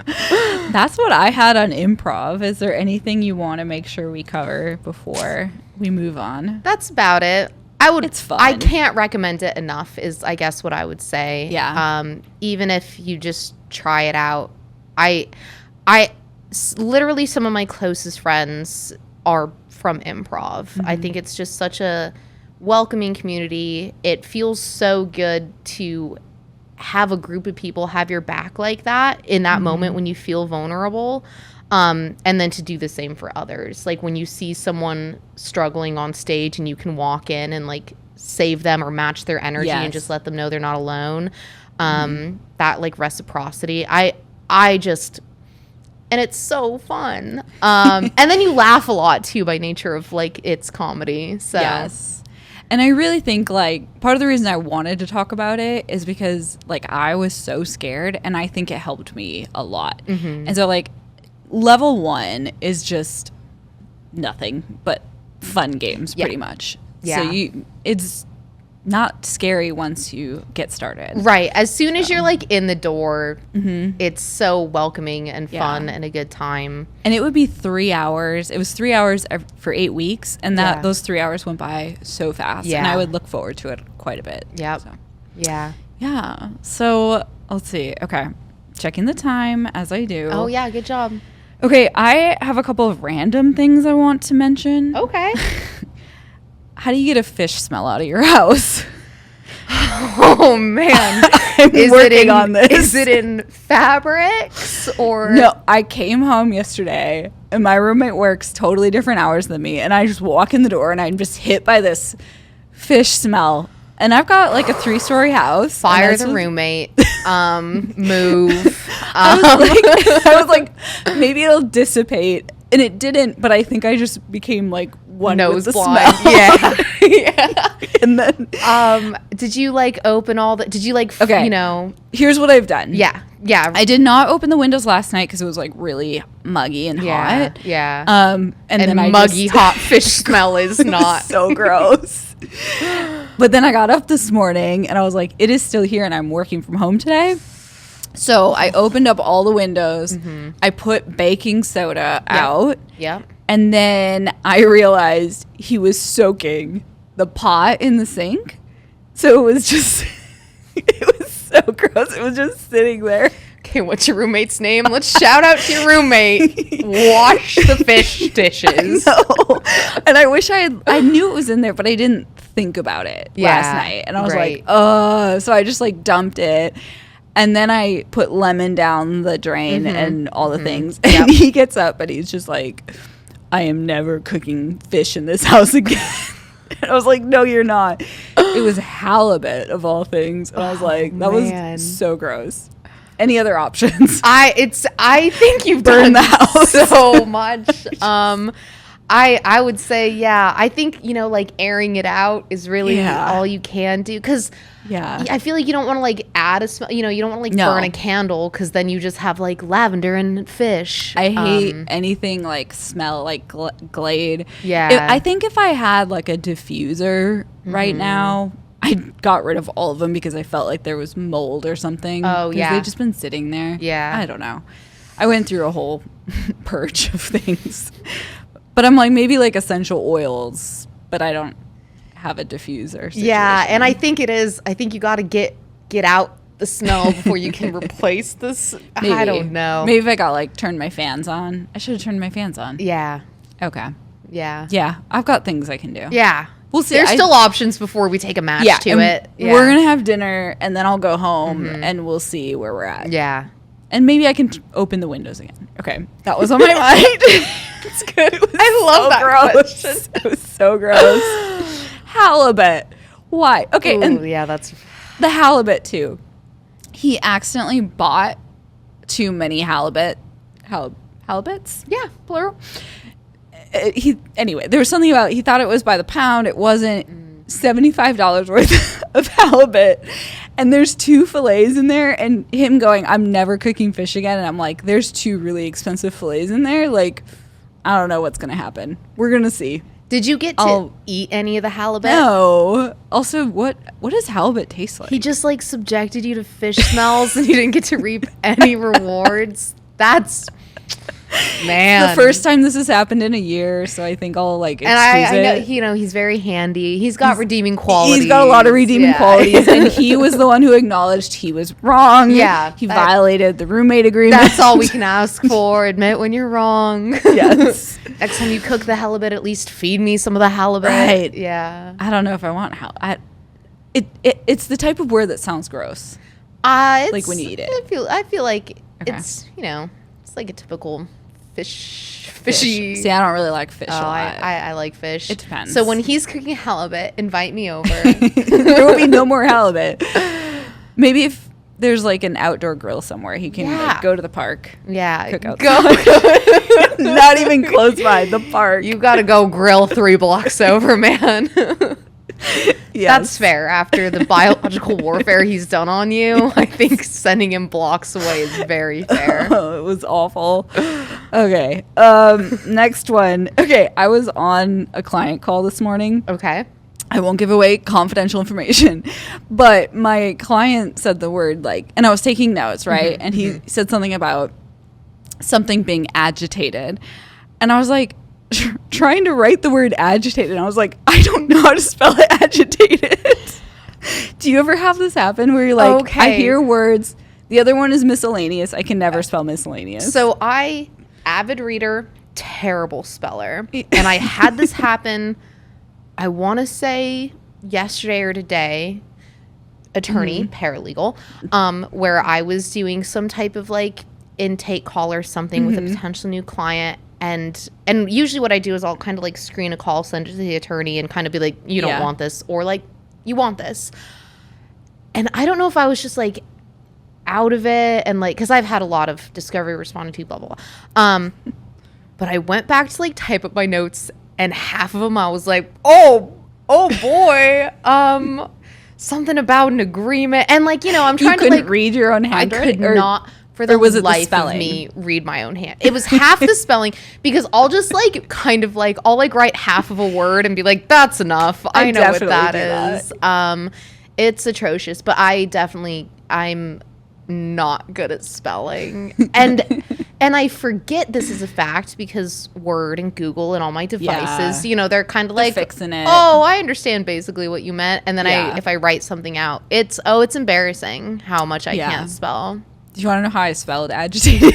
That's what I had on improv. Is there anything you want to make sure we cover before we move on? That's about it. It's fun. I can't recommend it enough is, I guess, what I would say. Yeah. Even if you just try it out. Literally some of my closest friends are from improv. I think it's just such a welcoming community. It feels so good to have a group of people have your back like that in that moment when you feel vulnerable, and then to do the same for others. Like when you see someone struggling on stage and you can walk in and, like, save them or match their energy and just let them know they're not alone. That, like, reciprocity, I just, and it's so fun. And then you laugh a lot too by nature of, like, it's comedy. So yes. And I really think, like, part of the reason I wanted to talk about it is because, like, I was so scared, and I think it helped me a lot. And so, like, level 1 is just nothing but fun games, pretty much. So it's not scary once you get started. Right. As soon as you're, like, in the door, it's so welcoming and fun and a good time. And it would be 3 hours. It was 3 hours for 8 weeks, and those 3 hours went by so fast. And I would look forward to it quite a bit. Yep. So. Yeah. So let's see. Okay. Checking the time as I do. Oh, yeah. Good job. Okay. I have a couple of random things I want to mention. Okay. How do you get a fish smell out of your house? Oh, man. I'm working on this. Is it in fabrics or? No, I came home yesterday and my roommate works totally different hours than me. And I just walk in the door and I'm just hit by this fish smell. And I've got, like, a 3-story house. Fire the roommate. Move. I was like, maybe it'll dissipate. And it didn't, but I think I just became, like, one nose with the blind. smell. Yeah. And then did you, like, open all the, did you, like, you know? Here's what I've done. Yeah. I did not open the windows last night because it was, like, really muggy and hot. Yeah. And then muggy hot fish smell is not. So gross. But then I got up this morning and I was like, it is still here and I'm working from home today. So I opened up all the windows. I put baking soda out. Yeah. And then I realized he was soaking the pot in the sink. So it was just, it was so gross. It was just sitting there. okay, what's your roommate's name? Let's shout out to your roommate. Wash the fish dishes. And I wish I knew it was in there, but I didn't think about it last night. And I was like, so I just like dumped it. And then I put lemon down the drain and all the things. And he gets up and he's just like, I am never cooking fish in this house again. And I was like, no, you're not. It was halibut of all things. And I was like, that was so gross. Any other options? I think you've Burn done the house so much. I would say, yeah, I think, you know, like airing it out is really all you can do. Because I feel like you don't want to like add a smell, you know, you don't want to like burn a candle because then you just have like lavender and fish. I hate anything like smell like Glade. Yeah. I think if I had like a diffuser right now, I got rid of all of them because I felt like there was mold or something. Oh, yeah. They've just been sitting there. Yeah. I don't know. I went through a whole purge of things. But I'm like, maybe like essential oils, but I don't have a diffuser situation. Yeah, and I think you got to get out the smell before you can replace this. Maybe. I don't know. Maybe if I got like turned my fans on. I should have turned my fans on. Yeah. Okay. Yeah. Yeah, I've got things I can do. Yeah. We'll see. There's still options before we take a match to it. Yeah. We're going to have dinner and then I'll go home and we'll see where we're at. Yeah. And maybe I can open the windows again. Okay. That was on my mind. It's good. I love that gross. question. It was so gross. Halibut. Why? Okay. Ooh, and yeah, that's the halibut too. He accidentally bought too many halibuts. yeah, Plural. Anyway, there was something about, he thought it was by the pound. It wasn't. $75 worth of halibut, and there's 2 fillets in there, and him going, I'm never cooking fish again. And I'm like, there's 2 really expensive fillets in there. Like, I don't know what's gonna happen. We're gonna see. Did you get to eat any of the halibut? No. Also, what does halibut taste like? He just like subjected you to fish smells and you didn't get to reap any rewards. That's man. The first time this has happened in a year, so I think I'll like excuse and I know, it. you know, he's very handy. He's got redeeming qualities. He's got a lot of redeeming qualities, and he was the one who acknowledged he was wrong. Yeah. He violated the roommate agreement. That's all we can ask for. Admit when you're wrong. Yes. Next time you cook the halibut, at least feed me some of the halibut. Right. Yeah. I don't know if I want it's the type of word that sounds gross. Like when you eat it. I feel like it's, you know, it's like a typical fishy. See, I don't really like fish a lot. I like fish. It depends. So when he's cooking halibut, invite me over. There will be no more halibut. Maybe if there's like an outdoor grill somewhere, he can like, go to the park. Yeah. Cook outside. Go. Not even close by the park. You got to go grill 3 blocks over, man. Yes. That's fair. After the biological warfare he's done on you, I think sending him blocks away is very fair. Oh, it was awful. Okay. Next one. Okay. I was on a client call this morning. Okay. I won't give away confidential information, but my client said the word like, and I was taking notes, right? And he said something about something being agitated. And I was like, trying to write the word agitated. And I was like, I don't know how to spell it, agitated. Do you ever have this happen where you're like, I hear words, the other one is miscellaneous. I can never spell miscellaneous. So avid reader, terrible speller. And I had this happen, I want to say yesterday or today, attorney, paralegal, where I was doing some type of like intake call or something with a potential new client. And usually what I do is I'll kind of like screen a call, send it to the attorney and kind of be like, you don't want this, or like, you want this. And I don't know if I was just like out of it and like, because I've had a lot of discovery responding to, blah, blah, blah. But I went back to like type up my notes and half of them I was like, oh boy, something about an agreement. And like, you know, I'm trying to like read your own handwriting. I could not. For the life of me, read my own hand. It was half the spelling because I'll just like kind of like I'll like write half of a word and be like, that's enough. I know what that is. It's atrocious, but I'm not good at spelling. And I forget this is a fact because Word and Google and all my devices, you know, they're kind of like fixing it. Oh, I understand basically what you meant. And then if I write something out, it's embarrassing how much I can't spell. Do you want to know how I spelled agitated?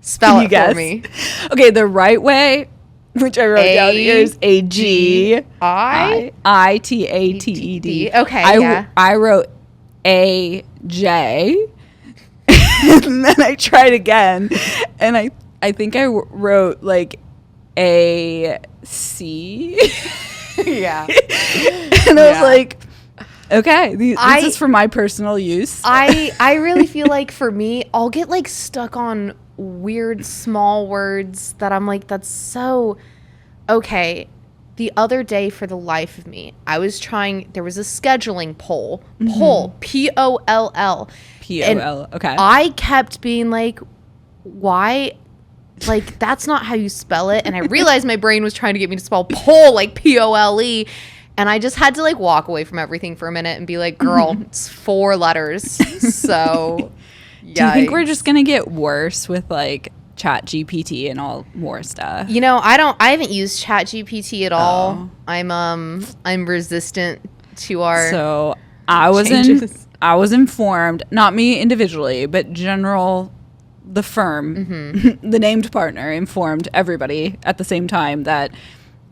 Spell it for me. Okay, the right way, which I wrote down here, is AGITATED. Okay, I wrote AJ, and then I tried again, and I think I wrote like AC. Yeah. And I was like, okay, this is for my personal use. I really feel like for me, I'll get like stuck on weird small words that I'm like, that's so okay. The other day, for the life of me, I was trying, there was a scheduling poll, POLL, POL, okay. I kept being like, why? Like, that's not how you spell it. And I realized my brain was trying to get me to spell POLL like POLE. And I just had to like walk away from everything for a minute and be like, girl, it's 4 letters. So, yikes. Do you think we're just going to get worse with like Chat GPT and all more stuff? You know, I haven't used Chat GPT at all. I'm resistant to our So I was informed, not me individually, but the firm, the named partner informed everybody at the same time that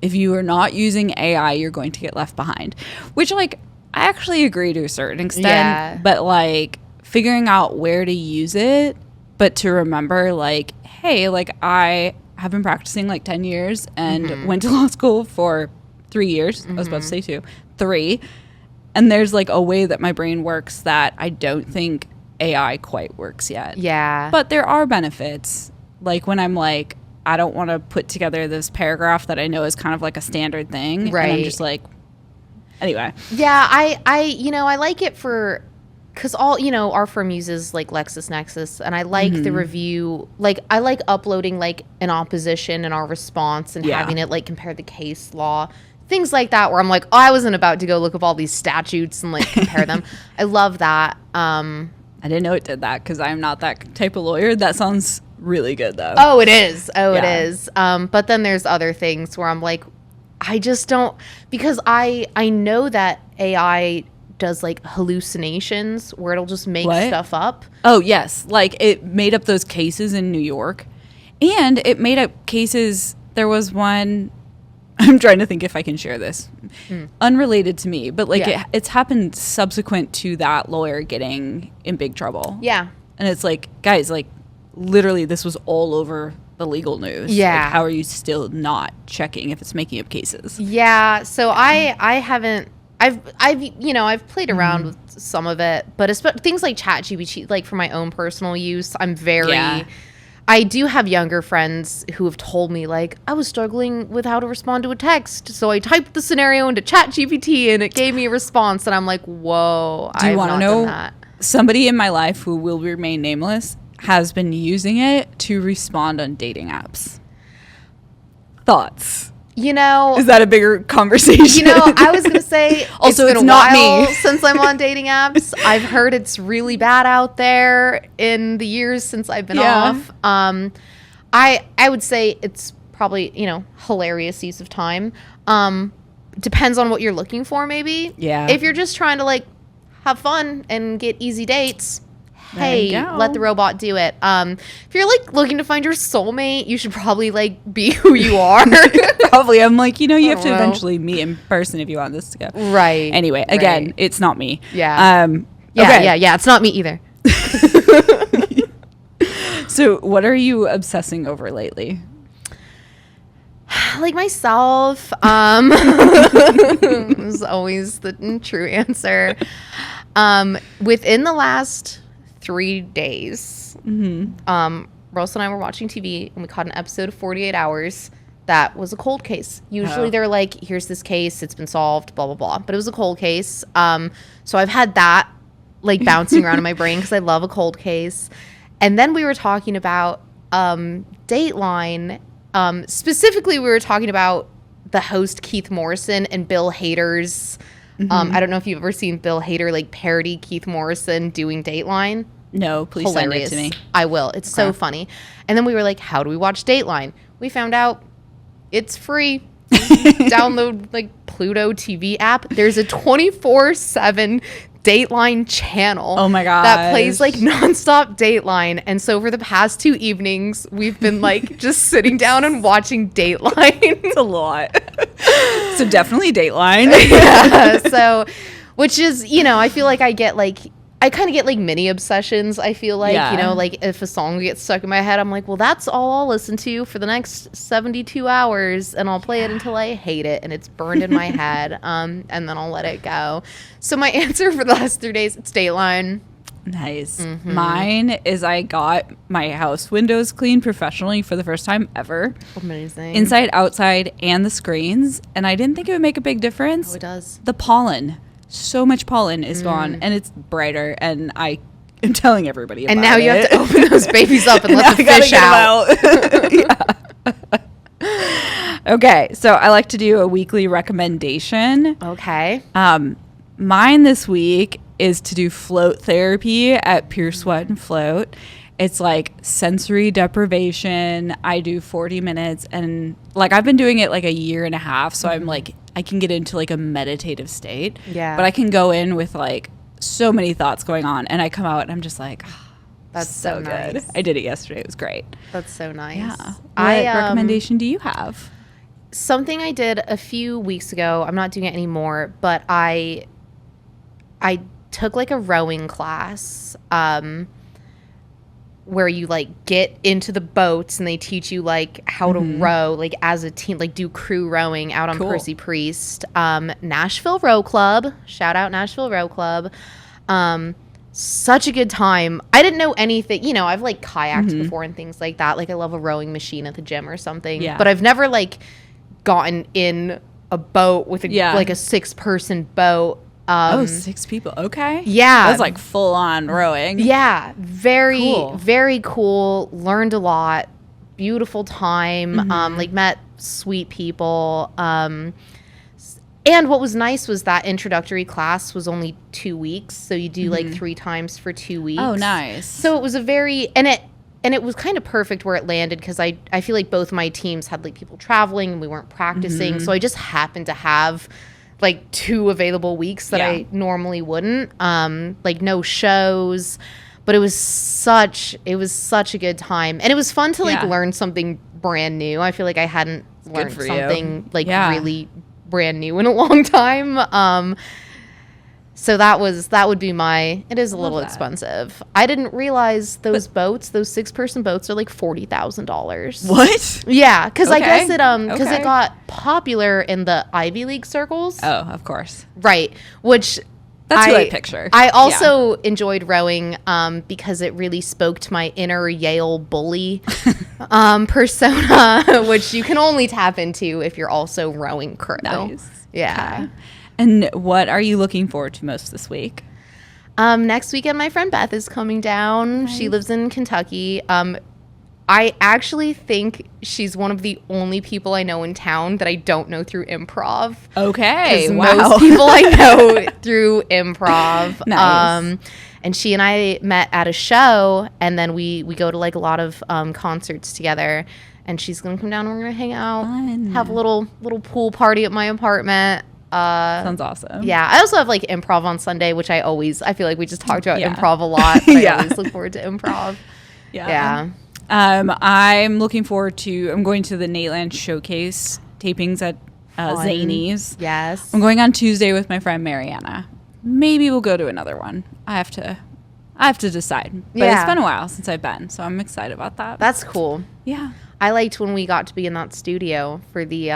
if you are not using AI, you're going to get left behind. Which, like, I actually agree to a certain extent. Yeah. But, like, figuring out where to use it, but to remember, like, hey, like, I have been practicing, like, 10 years and went to law school for 3 years. I was about to say 2. 3. And there's, like, a way that my brain works that I don't think AI quite works yet. Yeah. But there are benefits. Like, when I'm, like, I don't want to put together this paragraph that I know is kind of like a standard thing. Right. And I'm just like, anyway. Yeah, I like it for, because our firm uses like LexisNexis, and I like the review. Like, I like uploading like an opposition and our response and having it like compare the case law. Things like that where I'm like, oh, I wasn't about to go look up all these statutes and like compare them. I love that. I didn't know it did that because I'm not that type of lawyer. That sounds really good though. Oh, it is. It is. But then there's other things where I'm like, I just don't, because I know that AI does like hallucinations where it'll just make stuff up. Oh, yes. Like it made up those cases in New York, and it made up cases. There was one, I'm trying to think if I can share this, unrelated to me, but like it's happened subsequent to that lawyer getting in big trouble. Yeah. And it's like, guys, like literally this was all over the legal news. Yeah. Like, how are you still not checking if it's making up cases? Yeah. So I haven't, I've played around with some of it, but things like ChatGPT, like for my own personal use, I'm very, I do have younger friends who have told me, like, I was struggling with how to respond to a text, so I typed the scenario into ChatGPT and it gave me a response, and I'm like, whoa, I have not done that. Somebody in my life who will remain nameless has been using it to respond on dating apps. Thoughts? You know, is that a bigger conversation? You know, I was gonna say also it's been not a while me since I'm on dating apps. I've heard it's really bad out there in the years since I've been off. I would say it's probably, hilarious use of time. Depends on what you're looking for, maybe. Yeah. If you're just trying to like have fun and get easy dates, hey, let the robot do it. If you're like looking to find your soulmate, you should probably like be who you are. Probably. I'm like, you have to eventually meet in person if you want this to go. Right. Anyway, again, it's not me. Yeah. Yeah. It's not me either. So what are you obsessing over lately? Like myself. Is always the true answer. Within the last 3 days, Rose and I were watching TV and we caught an episode of 48 Hours that was a cold case. Usually they're like, here's this case, it's been solved, blah, blah, blah. But it was a cold case. So I've had that like bouncing around in my brain because I love a cold case. And then we were talking about Dateline. Specifically, we were talking about the host Keith Morrison and Bill Hader's. I don't know if you've ever seen Bill Hader like parody Keith Morrison doing Dateline. No, please Hilarious. Send it to me. I will. It's so funny. And then we were like, how do we watch Dateline? We found out it's free. Download like Pluto TV app. There's a 24/7 Dateline channel. Oh my gosh. That plays like nonstop Dateline. And so for the past 2 evenings, we've been like just sitting down and watching Dateline. It's a lot. So definitely Dateline. Yeah. So, which is, you know, I feel like I kind of get like mini obsessions. I feel like, Yeah. you know, like if a song gets stuck in my head, I'm like, well, that's all I'll listen to for the next 72 hours. And I'll play it until I hate it. And it's burned in my head. And then I'll let it go. So my answer for the last 3 days, it's Dateline. Nice. Mine is I got my house windows cleaned professionally for the first time ever. Amazing. Inside, outside, and the screens. And I didn't think it would make a big difference. Oh, it does. The pollen. So much pollen is gone, and it's brighter, and I am telling everybody about it. And now you have to open those babies up and let the fish out. Okay, so I like to do a weekly recommendation. Okay. Mine this week is to do float therapy at Pure Sweat and Float. It's like sensory deprivation. I do 40 minutes, and like I've been doing it like a year and a half, so I'm like I can get into like a meditative state. Yeah. But I can go in with like so many thoughts going on, and I come out and I'm just like, That's so good. nice. I did it yesterday. It was great. That's so nice. Yeah. What I recommendation do you have? Something I did a few weeks ago. I'm not doing it anymore, but I took like a rowing class. Where you like get into the boats and they teach you like how to row like as a team, like do crew rowing out on Percy Priest. Nashville Row Club, shout out Nashville Row Club. Such a good time. I didn't know anything, you know, I've like kayaked before and things like that. Like I love a rowing machine at the gym or something, but I've never like gotten in a boat with like a 6-person boat. 6 people. Okay. Yeah. That's like full on rowing. Yeah. Very cool. Learned a lot. Beautiful time. Like met sweet people. And what was nice was that introductory class was only 2 weeks. So you do like 3 times for 2 weeks. Oh, nice. So it was a very, and it was kind of perfect where it landed because I feel like both my teams had like people traveling and we weren't practicing. So I just happened to have like 2 available weeks that I normally wouldn't. Like no shows, but it was such a good time. And it was fun to like learn something brand new. I feel like I hadn't learned something like really brand new in a long time. So that would be it is a little expensive. I didn't realize those 6-person boats are like $40,000. What? Yeah, because I guess it Okay. it got popular in the Ivy League circles. Oh, of course. Right. Which That's who I picture. I also enjoyed rowing because it really spoke to my inner Yale bully persona, which you can only tap into if you're also rowing crew. Nice. Yeah. Okay. And what are you looking forward to most this week? Next weekend, my friend Beth is coming down. Nice. She lives in Kentucky. I actually think she's one of the only people I know in town that I don't know through improv. Okay, wow. Most people I know through improv. Nice. And she and I met at a show, and then we go to like a lot of concerts together. And she's gonna come down and we're gonna hang out, have a little pool party at my apartment. Sounds awesome. Yeah, I also have like improv on Sunday, which I feel like we just talked about improv a lot. But I always look forward to improv. Yeah. I'm looking forward to. I'm going to the Nateland Showcase tapings at Zany's. Yes. I'm going on Tuesday with my friend Mariana. Maybe we'll go to another one. I have to decide. But it's been a while since I've been, so I'm excited about that. That's cool. Yeah. I liked when we got to be in that studio for the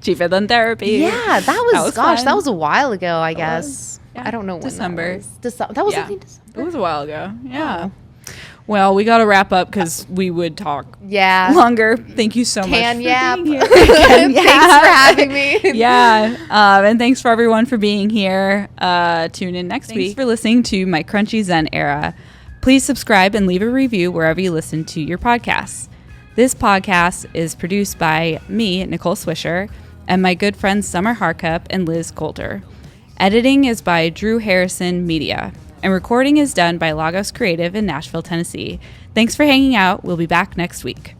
Cheaper Than Therapy. Yeah, that was fun. that was a while ago, I guess. I don't know when December. That was only December. It was a while ago. Yeah. Oh. Well, we got to wrap up because we would talk longer. Thank you so much for being here. Thanks for having me. And thanks for everyone for being here. Tune in next week. Thanks for listening to my Crunchy Zen Era. Please subscribe and leave a review wherever you listen to your podcasts. This podcast is produced by me, Nicole Swisher, and my good friends Summer Harkup and Liz Coulter. Editing is by Drew Harrison Media. And recording is done by Lagos Creative in Nashville, Tennessee. Thanks for hanging out. We'll be back next week.